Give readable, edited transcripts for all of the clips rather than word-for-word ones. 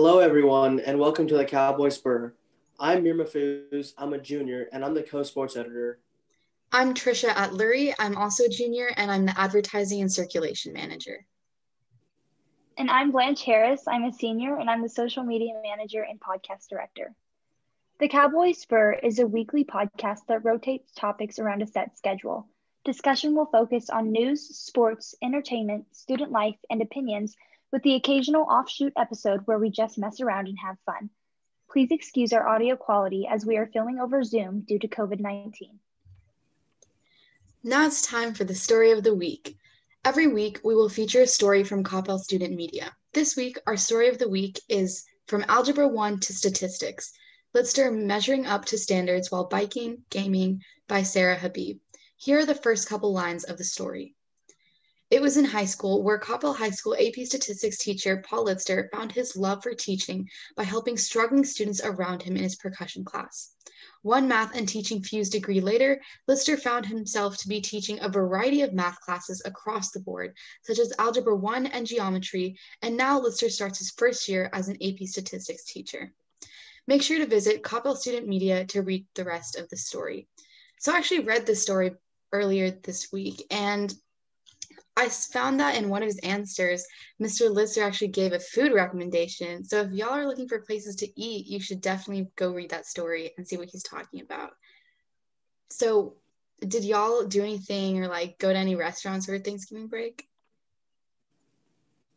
Hello, everyone, and welcome to the Cowboy Spur. I'm Mir Mafuz. I'm a junior, and I'm the co-sports editor. I'm Trisha Atlery. I'm also a junior, and I'm the advertising and circulation manager. And I'm Blanche Harris. I'm a senior, and I'm the social media manager and podcast director. The Cowboy Spur is a weekly podcast that rotates topics around a set schedule. Discussion will focus on news, sports, entertainment, student life, and opinions, with the occasional offshoot episode where we just mess around and have fun. Please excuse our audio quality as we are filming over Zoom due to COVID-19. Now it's time for the story of the week. Every week, we will feature a story from Coppell Student Media. This week, our story of the week is From Algebra 1 to Statistics, Litster Measuring Up to Standards While Biking, Gaming by Sarah Habib. Here are the first couple lines of the story. It was in high school where Coppell High School AP Statistics teacher Paul Litster found his love for teaching by helping struggling students around him in his percussion class. One math and teaching fused degree later, Litster found himself to be teaching a variety of math classes across the board, such as Algebra 1 and Geometry, and now Litster starts his first year as an AP Statistics teacher. Make sure to visit Coppell Student Media to read the rest of the story. So I actually read this story earlier this week, and I found that in one of his answers, Mr. Lister actually gave a food recommendation. So if y'all are looking for places to eat, you should definitely go read that story and see what he's talking about. So did y'all do anything or go to any restaurants over Thanksgiving break?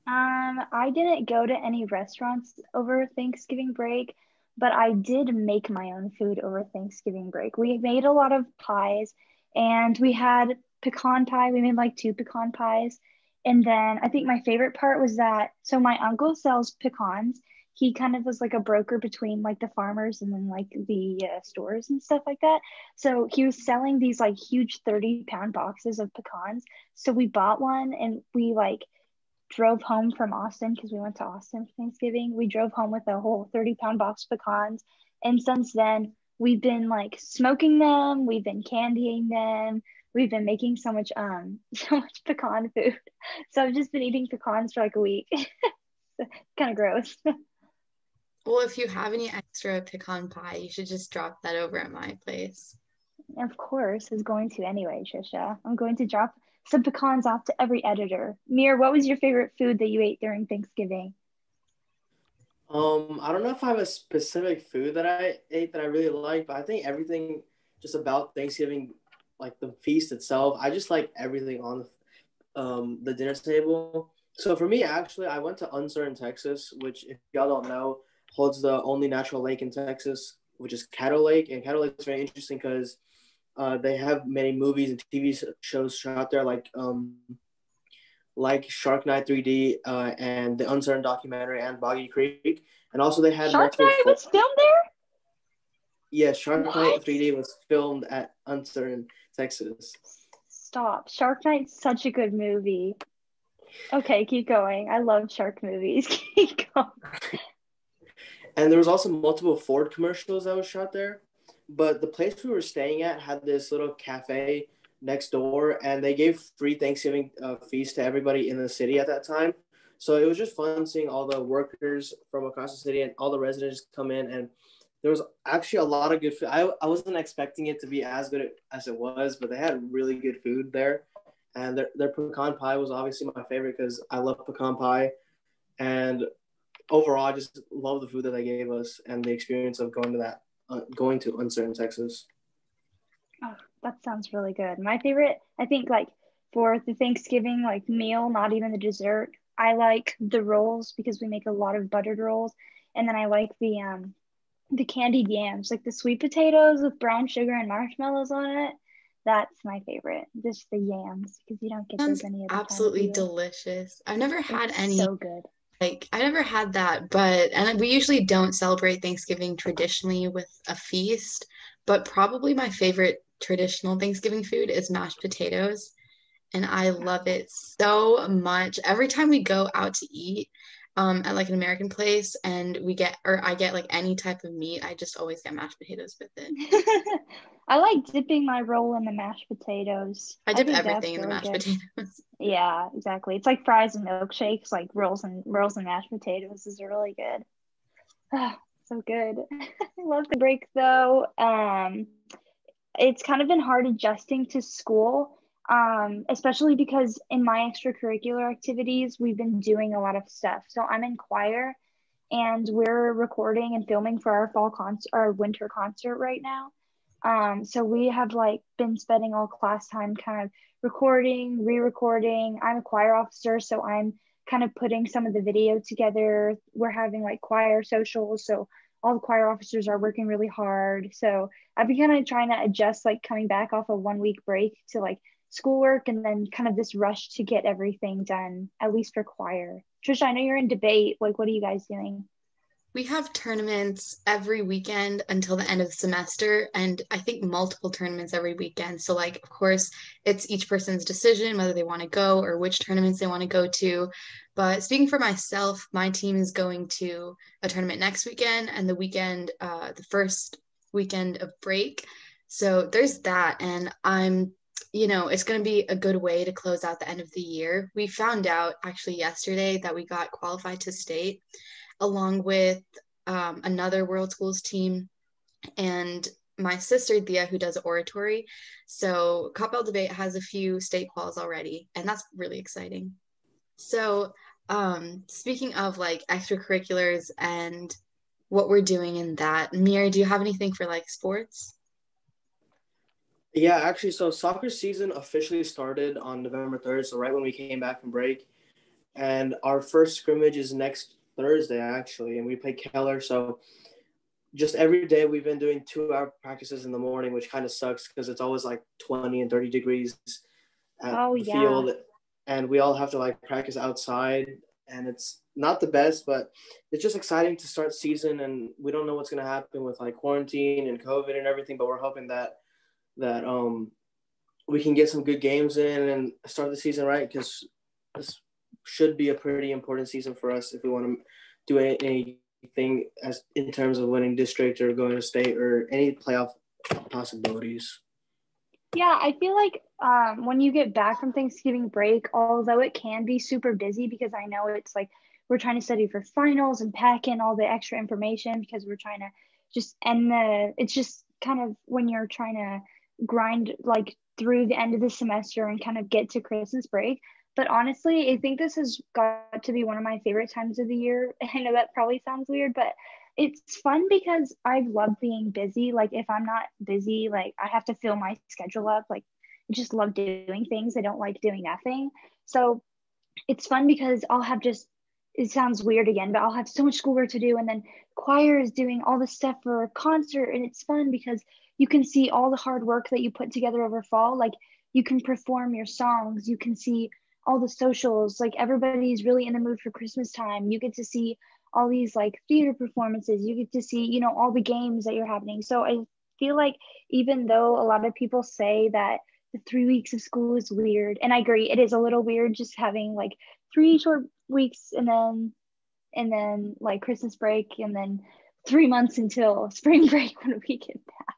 I didn't go to any restaurants over Thanksgiving break, but I did make my own food over Thanksgiving break. We made a lot of pies, and we had pecan pie. We made 2 pecan pies. And then I think my favorite part was that, so my uncle sells pecans. He kind of was like a broker between the farmers and then the stores and stuff like that. So he was selling these huge 30-pound boxes of pecans. So we bought one and we drove home from Austin because we went to Austin for Thanksgiving. We drove home with a whole 30-pound box of pecans. And since then, we've been smoking them. We've been candying them. We've been making so much pecan food. So I've just been eating pecans for a week. Kind of gross. Well, if you have any extra pecan pie, you should just drop that over at my place. Of course, I was going to anyway, Trisha. I'm going to drop some pecans off to every editor. Mir, what was your favorite food that you ate during Thanksgiving? I don't know if I have a specific food that I ate that I really like, but I think everything just about Thanksgiving, like the feast itself, I just like everything on the dinner table. So for me, actually, I went to Uncertain, Texas, which, if y'all don't know, holds the only natural lake in Texas, which is Caddo Lake. And Caddo Lake is very interesting because they have many movies and TV shows shot there, like Shark Night 3D and the Uncertain documentary and Boggy Creek. And also they had Shark multiple. Night was filmed there? Yeah, Shark What? Night 3D was filmed at Uncertain, Texas. Stop. Shark Night's such a good movie. Okay, keep going. I love shark movies. Keep going. And there was also multiple Ford commercials that was shot there. But the place we were staying at had this little cafe next door, and they gave free Thanksgiving feast to everybody in the city at that time. So it was just fun seeing all the workers from across the city and all the residents come in. And there was actually a lot of good food. I wasn't expecting it to be as good as it was, but they had really good food there. And their pecan pie was obviously my favorite because I love pecan pie. And overall, I just love the food that they gave us and the experience of going to Uncertain, Texas. Oh, that sounds really good. My favorite, I think, for the Thanksgiving meal, not even the dessert, I like the rolls because we make a lot of buttered rolls, and then I like the candied yams, the sweet potatoes with brown sugar and marshmallows on it. That's my favorite. Just the yams because you don't get Sounds those any other absolutely time of year. delicious. I've never had It's any. so good. I never had that, and we usually don't celebrate Thanksgiving traditionally with a feast, but probably my favorite traditional Thanksgiving food is mashed potatoes, and I love it so much. Every time we go out to eat, at an American place and I get any type of meat, I just always get mashed potatoes with it. I like dipping my roll in the mashed potatoes. I I dip think everything that's in the really mashed good. potatoes. Yeah, exactly. It's like fries and milkshakes, rolls and mashed potatoes is really good. So good. I love the break though. It's kind of been hard adjusting to school, especially because in my extracurricular activities, we've been doing a lot of stuff. So I'm in choir and we're recording and filming for our our winter concert right now. So we have like been spending all class time kind of recording, re-recording. I'm a choir officer, so I'm kind of putting some of the video together. We're having like choir socials, so all the choir officers are working really hard. So I've been kind of trying to adjust, like coming back off a 1 week break to like schoolwork and then kind of this rush to get everything done, at least for choir. Trisha, I know you're in debate. Like, what are you guys doing? We have tournaments every weekend until the end of the semester, and I think multiple tournaments every weekend. So, like, of course, it's each person's decision whether they want to go or which tournaments they want to go to. But speaking for myself, my team is going to a tournament next weekend and the first weekend of break. So there's that, and it's going to be a good way to close out the end of the year. We found out actually yesterday that we got qualified to state along with another World Schools team and my sister Thea, who does oratory. So Coppell Debate has a few state quals already, and that's really exciting. So speaking of like extracurriculars and what we're doing in that, Mir, do you have anything for like sports? Yeah, actually, so soccer season officially started on November 3rd, so right when we came back from break. And our first scrimmage is next Thursday, actually, and we play Keller. So just every day we've been doing 2-hour practices in the morning, which kind of sucks because it's always like 20 and 30 degrees at Oh, the yeah. field. And we all have to like practice outside. And it's not the best, but it's just exciting to start season. And we don't know what's going to happen with like quarantine and COVID and everything, but we're hoping that we can get some good games in and start the season right, because this should be a pretty important season for us if we want to do anything as in terms of winning district or going to state or any playoff possibilities. Yeah, I feel like when you get back from Thanksgiving break, although it can be super busy because I know it's like we're trying to study for finals and pack in all the extra information because we're trying to just end it's just kind of when you're trying to grind like through the end of the semester and kind of get to Christmas break. But honestly, I think this has got to be one of my favorite times of the year. I know that probably sounds weird, but it's fun because I love being busy. Like if I'm not busy, like I have to fill my schedule up. Like I just love doing things. I don't like doing nothing. So it's fun because I'll have just, it sounds weird again, but I'll have so much schoolwork to do. And then choir is doing all the stuff for a concert. And it's fun because you can see all the hard work that you put together over fall. Like you can perform your songs, you can see all the socials, like everybody's really in the mood for Christmas time. You get to see all these like theater performances, you get to see, all the games that you're happening. So I feel like even though a lot of people say that the 3 weeks of school is weird, and I agree, it is a little weird just having like 3 short weeks and then like Christmas break and then 3 months until spring break when we get back.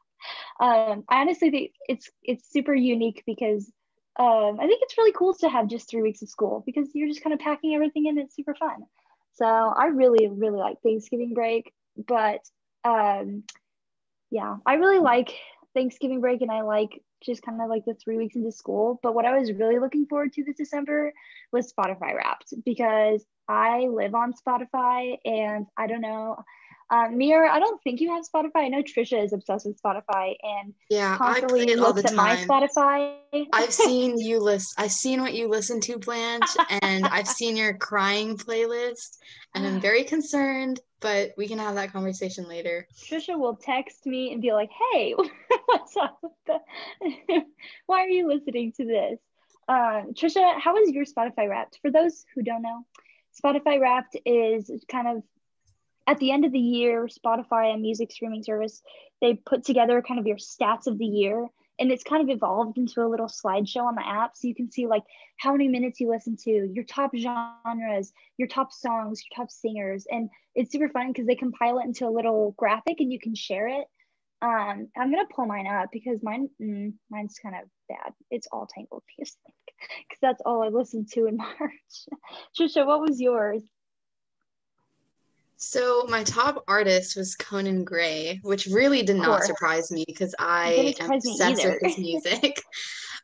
I honestly think it's super unique because I think it's really cool to have just 3 weeks of school because you're just kind of packing everything in. It's super fun. So I really, really like Thanksgiving break, but yeah, I really like Thanksgiving break and I like just kind of like the 3 weeks into school. But what I was really looking forward to this December was Spotify Wrapped because I live on Spotify and I don't know. Mir, I don't think you have Spotify. I know Trisha is obsessed with Spotify and Yeah, I play constantly it all the looks at my time. Spotify. I've seen what you listen to, Blanche, and I've seen your crying playlist, and I'm very concerned, but we can have that conversation later. Trisha will text me and be like, "Hey, what's up? Why are you listening to this?" Trisha, how is your Spotify Wrapped? For those who don't know, Spotify Wrapped is kind of at the end of the year, Spotify, a music streaming service, they put together kind of your stats of the year. And it's kind of evolved into a little slideshow on the app. So you can see like how many minutes you listen to, your top genres, your top songs, your top singers. And it's super fun because they compile it into a little graphic and you can share it. I'm gonna pull mine up because mine's kind of bad. It's all Tangled music because that's all I listened to in March. Trisha, what was yours? So my top artist was Conan Gray, which really did Of not course. surprise me because It didn't I am surprise me obsessed with either. his music.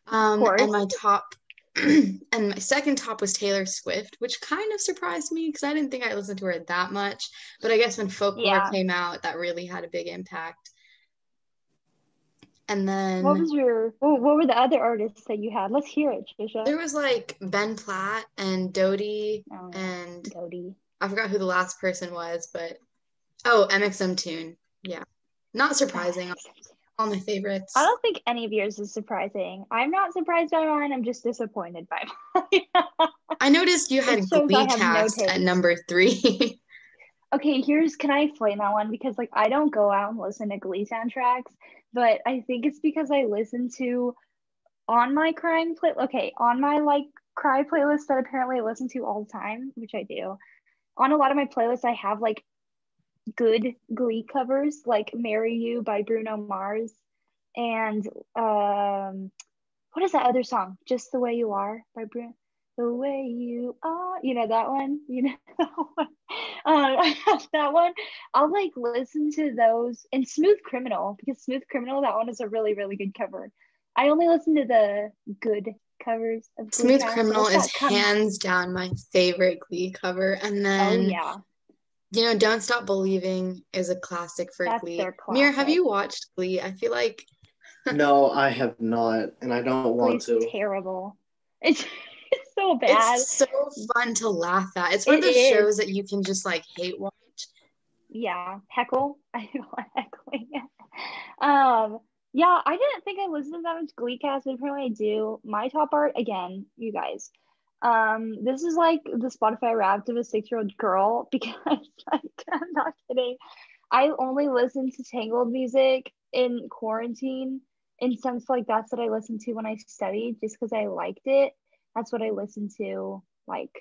Of course. And my top and my second top was Taylor Swift, which kind of surprised me because I didn't think I listened to her that much. But I guess when Folklore Yeah. came out, that really had a big impact. And What then were the other artists that you had? Let's hear it, Trisha. there was like Ben Platt and Dodie Oh, and Dodie. I forgot who the last person was, but MXM Tune. Yeah. Not surprising. All my favorites. I don't think any of yours is surprising. I'm not surprised by mine. I'm just disappointed by mine. I noticed you had It shows I Glee have no Cast at taste. number 3. Okay, can I explain that one? Because like I don't go out and listen to Glee soundtracks, but I think it's because I listen to on my like cry playlist that apparently I listen to all the time, which I do. On a lot of my playlists, I have like good Glee covers, like "Marry You" by Bruno Mars, and what is that other song? "Just the Way You Are" by Bruno. The way you are, you know that one. You know that one. I have that one. I'll like listen to those and "Smooth Criminal" because "Smooth Criminal" that one is a really really good cover. I only listen to the good covers of Glee Smooth Cast. Criminal What's is that come? hands down my favorite Glee cover. And Oh then, yeah, Don't Stop Believing is a classic for that's Glee. their Mir, have classic. you watched Glee? I feel like No, I have not, and I don't want Glee's to. terrible. It's it's so bad. it's so fun to laugh at. It's one of It those is. shows that you can just like hate watch. Yeah, heckle. I like heckling. Yeah, I didn't think I listened to that much Glee cast, but apparently I do. My top art, again, you guys. This is like the Spotify Wrapped of a 6-year-old girl because like I'm not kidding. I only listen to Tangled music in quarantine. In sense like that's what I listened to when I studied, just because I liked it. That's what I listened to like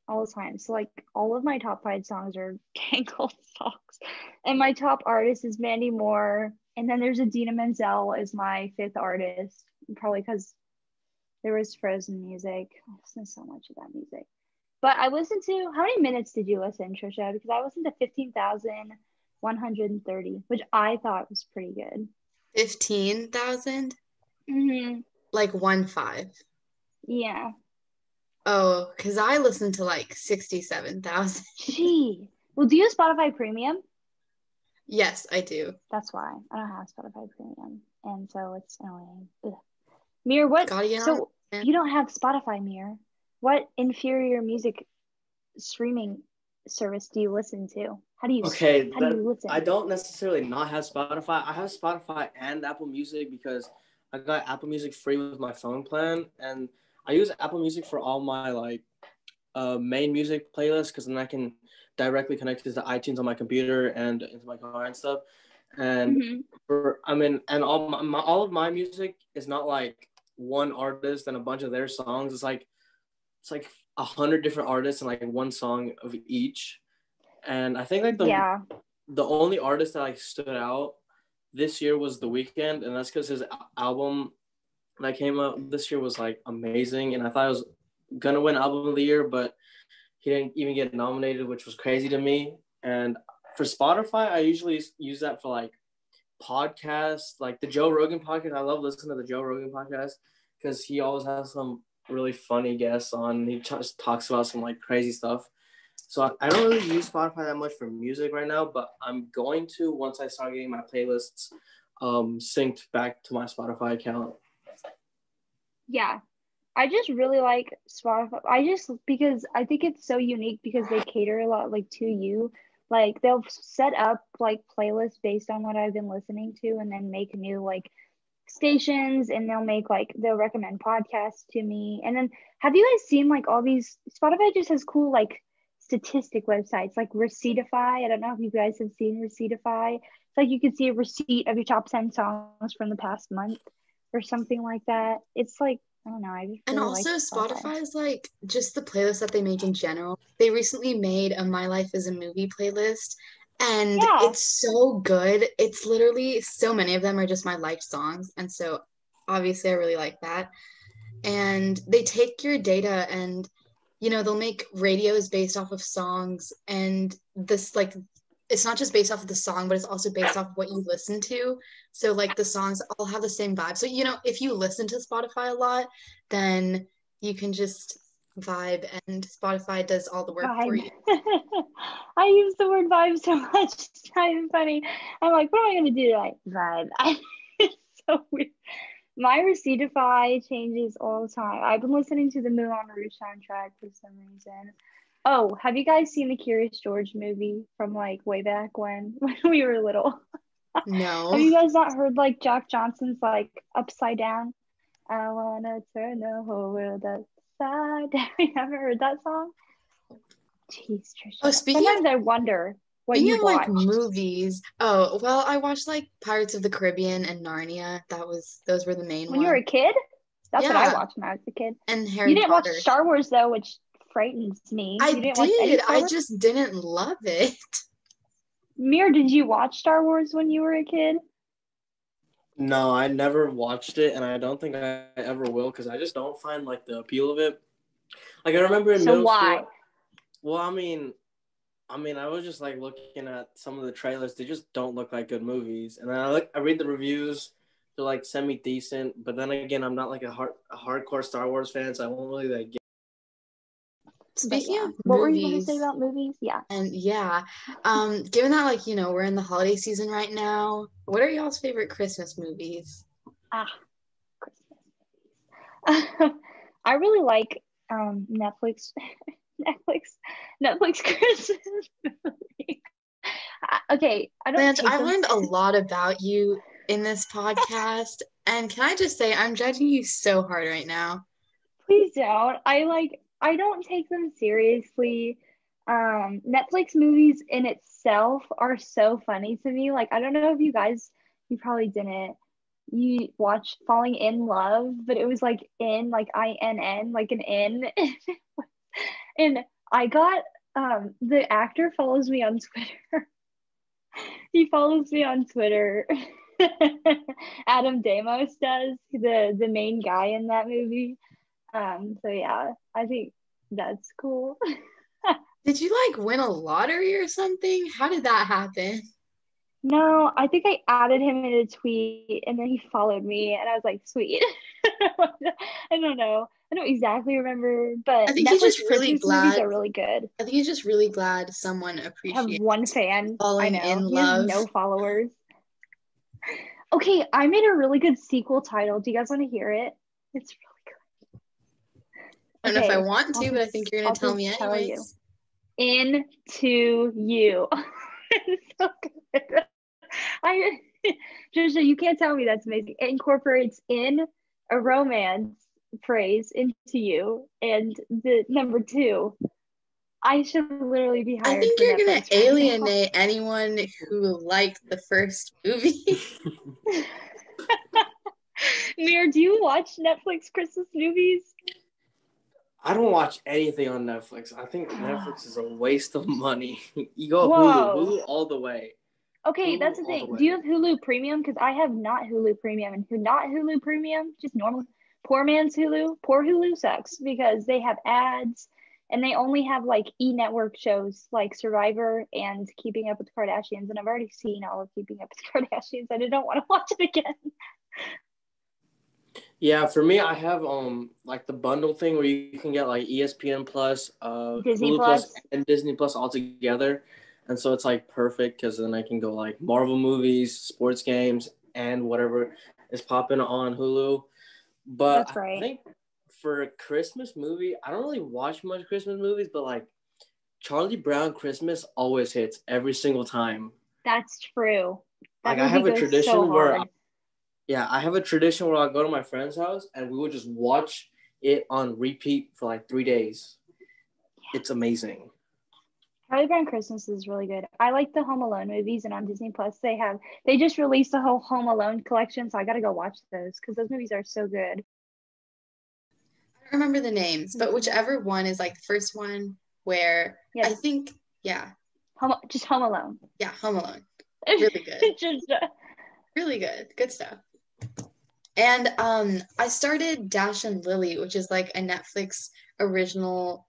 all the time. So like all of my top 5 songs are Tangled songs. And my top artist is Mandy Moore. And then there's Adina Menzel is my 5th artist, probably because there was Frozen music. I listen to so much of that music. But I listened to, how many minutes did you listen, Trisha? Because I listened to 15,130, which I thought was pretty good. 15,000? Mm-hmm. Like 1.5. Yeah. Oh, because I listened to like 67,000. Gee. Well, do you have Spotify Premium? Yes, I do. That's why. I don't have Spotify Premium. And so it's annoying. Ugh. Mir, what? Gotta get So on. you don't have Spotify, Mir. What inferior music streaming service do you listen to? How do you listen? I don't necessarily not have Spotify. I have Spotify and Apple Music because I got Apple Music free with my phone plan, and I use Apple Music for all my like main music playlists because then I can directly connect it to iTunes on my computer and into my car and stuff. And and all of my music is not like one artist and a bunch of their songs. It's like 100 different artists and like one song of each. And I think like the only artist that like stood out this year was The Weeknd, and that's because his album that came out this year was like amazing, and I thought it was gonna win album of the year, but he didn't even get nominated, which was crazy to me. And for Spotify, I usually use that for like podcasts, like the Joe Rogan podcast. I love listening to the Joe Rogan podcast because he always has some really funny guests on. He just talks about some like crazy stuff. So I don't really use Spotify that much for music right now, but I'm going to once I start getting my playlists synced back to my Spotify account. Yeah. I just really like Spotify. Because I think it's so unique because they cater a lot like to you. Like they'll set up like playlists based on what I've been listening to and then make new like stations, and they'll recommend podcasts to me. And then have you guys seen like all these Spotify just has cool like statistic websites like Receiptify. I don't know if you guys have seen Receiptify. It's like you can see a receipt of your top 10 songs from the past month or something like that. It's like, I don't know. I just And really also, like Spotify is like just the playlist that they make in general. They recently made a My Life as a Movie playlist, and Yeah. it's so good. It's literally so many of them are just my liked songs. And so, obviously, I really like that. And they take your data and they'll make radios based off of songs, and this, like, it's not just based off of the song, but it's also based off of what you listen to. So, like, the songs all have the same vibe. So, if you listen to Spotify a lot, then you can just vibe, and Spotify does all the work for Vibe. you. I use the word vibe so much. It's kind of funny. I'm like, what am I going to do tonight? Vibe. It's so weird. My Receiptify changes all the time. I've been listening to the Moulin Rouge soundtrack for some reason. Oh, have you guys seen the Curious George movie from like way back when we were little? No. Have you guys not heard like Jack Johnson's like Upside Down? I wanna turn the whole world upside down. You haven't heard that song? Jeez, Trisha. Oh, Sometimes I wonder what speaking you of watch. like movies, well, I watched like Pirates of the Caribbean and Narnia. Those were the main When ones. you were a kid? That's what I Yeah. watched when I was a kid. And You Harry didn't Potter. watch Star Wars though, which frightens me. I You didn't watch any did. Star I Wars? just didn't love it. Mir, did you watch Star Wars when you were a kid? No, I never watched it, and I don't think I ever will because I just don't find like the appeal of it. Like I remember in So middle why? school. Well, I mean, I was just like looking at some of the trailers. They just don't look like good movies. And then I read the reviews. They're like semi decent, but then again, I'm not like a hardcore Star Wars fan, so I won't really like get. Speaking of What were you going to movies, say about movies? Yeah. and given that like we're in the holiday season right now, what are y'all's favorite Christmas movies? Christmas. I really like Netflix Christmas movie. Okay, I don't. Blanche, take I them- learned a lot about you in this podcast, and can I just say I'm judging you so hard right now. Please don't. I don't take them seriously. Netflix movies in itself are so funny to me. Like, I don't know if you probably didn't. You watched Falling in Love, but it was like in, like INN, like an in. And I got, the actor follows me on Twitter. He follows me on Twitter. Adam Damos does, the main guy in that movie. So yeah, I think that's cool. Did you like win a lottery or something? How did that happen? No, I think I added him in a tweet and then he followed me and I was like, sweet. I don't know. I don't exactly remember, but I think he's Netflix just really Christmas movies glad. are really good. I think he's just really glad someone I have appreciates one fan. I falling know. in He has love. no followers. Okay, I made a really good sequel title. Do you guys want to hear it? It's really good. I don't know if I want to, but I think you're gonna tell me tell you. anyways. Into You. It's so good. Trisha, you can't tell me that's amazing. It incorporates in a romance phrase into you, and the number 2. I should literally be hired. I think for you're gonna Netflix right now. alienate anyone who liked the first movie. Mir, do you watch Netflix Christmas movies? I don't watch anything on Netflix. I think Netflix is a waste of money. You go Whoa. Hulu all the way. Okay, Hulu that's the all thing. the way. Do you have Hulu Premium? Because I have not Hulu Premium, and not Hulu Premium, just normal poor man's Hulu. Poor Hulu sucks because they have ads, and they only have like e-network shows like Survivor and Keeping Up with the Kardashians, and I've already seen all of Keeping Up with the Kardashians. I don't want to watch it again. Yeah, for me, I have like the bundle thing where you can get like ESPN Plus, Disney Hulu Plus. and Disney Plus all together, and so it's like perfect because then I can go like Marvel movies, sports games, and whatever is popping on Hulu. But That's right. I think for a Christmas movie, I don't really watch much Christmas movies, but like Charlie Brown Christmas always hits every single time. That's true. That Like I have a goes tradition so where. hard. I have a tradition where I'll go to my friend's house and we will just watch it on repeat for like 3 days. It's amazing. Charlie Brown Christmas is really good. I like the Home Alone movies, and on Disney Plus they just released the whole Home Alone collection, so I gotta go watch those because those movies are so good. I don't remember the names, but whichever one is like the first one where I think, just Home Alone. Yeah, Home Alone. Really good. Really good. Good stuff. And I started Dash and Lily, which is like a Netflix original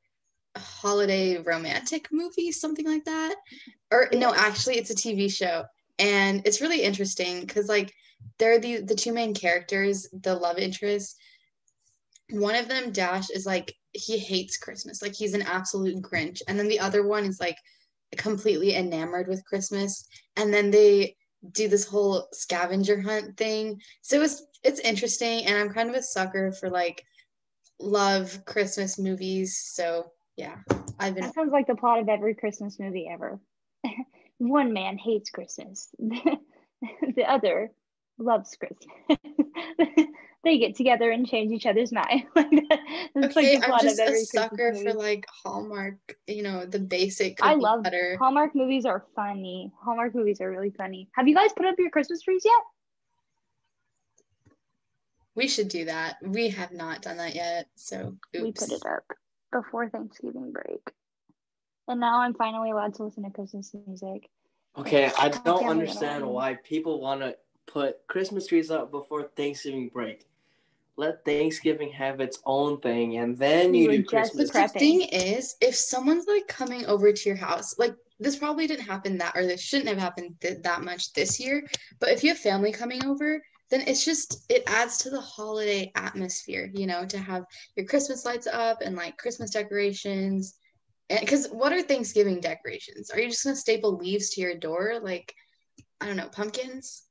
holiday romantic movie, something like that. Or no, actually, it's a TV show, and it's really interesting because like they're the two main characters, the love interests. One of them, Dash, is like he hates Christmas, like he's an absolute Grinch, and then the other one is like completely enamored with Christmas, and then they do this whole scavenger hunt thing. So it's interesting, and I'm kind of a sucker for like love Christmas movies. So yeah, I've been. That sounds like the plot of every Christmas movie ever. One man hates Christmas. The other loves Christmas. They get together and change each other's mind. That's like Okay, the I'm plot of just a every Christmas sucker for movie. like Hallmark, the basic I cookie love cutter. Hallmark movies are funny. Hallmark movies are really funny. Have you guys put up your Christmas trees yet? We should do that. We have not done that yet, so We put oops. it up before Thanksgiving break. And now I'm finally allowed to listen to Christmas music. Okay, I don't can't understand wait. why people want to put Christmas trees up before Thanksgiving break. Let Thanksgiving have its own thing, and then We you were do just Christmas. The prepping. thing is, if someone's like coming over to your house, like this probably didn't happen or this shouldn't have happened that much this year, but if you have family coming over, then it adds to the holiday atmosphere, to have your Christmas lights up and like Christmas decorations. And because what are Thanksgiving decorations? Are you just gonna staple leaves to your door? Like, I don't know, pumpkins?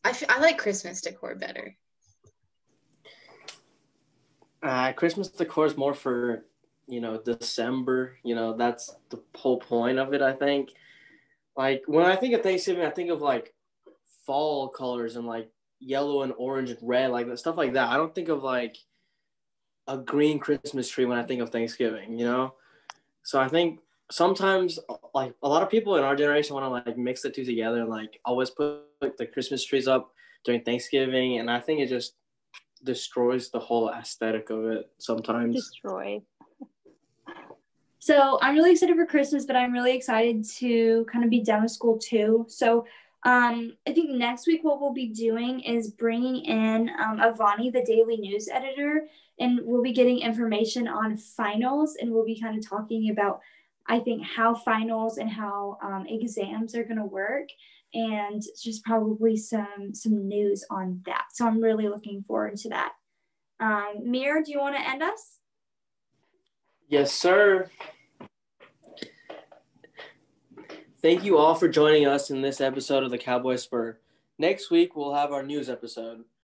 I like Christmas decor better. Christmas decor is more for, December. That's the whole point of it, I think. Like, when I think of Thanksgiving, I think of, like, fall colors and, like, yellow and orange and red, like, stuff like that. I don't think of, like, a green Christmas tree when I think of Thanksgiving. So I think sometimes, like, a lot of people in our generation want to, like, mix the two together and, like, always put the Christmas trees up during Thanksgiving. And I think it just destroys the whole aesthetic of it sometimes. Destroy. So I'm really excited for Christmas, but I'm really excited to kind of be done with school too. So I think next week what we'll be doing is bringing in Avani, the daily news editor, and we'll be getting information on finals, and we'll be kind of talking about, I think, how finals and how exams are going to work, and just probably some news on that. So I'm really looking forward to that. Mir, do you want to end us? Yes, sir. Thank you all for joining us in this episode of the Cowboy Spur. Next week, we'll have our news episode.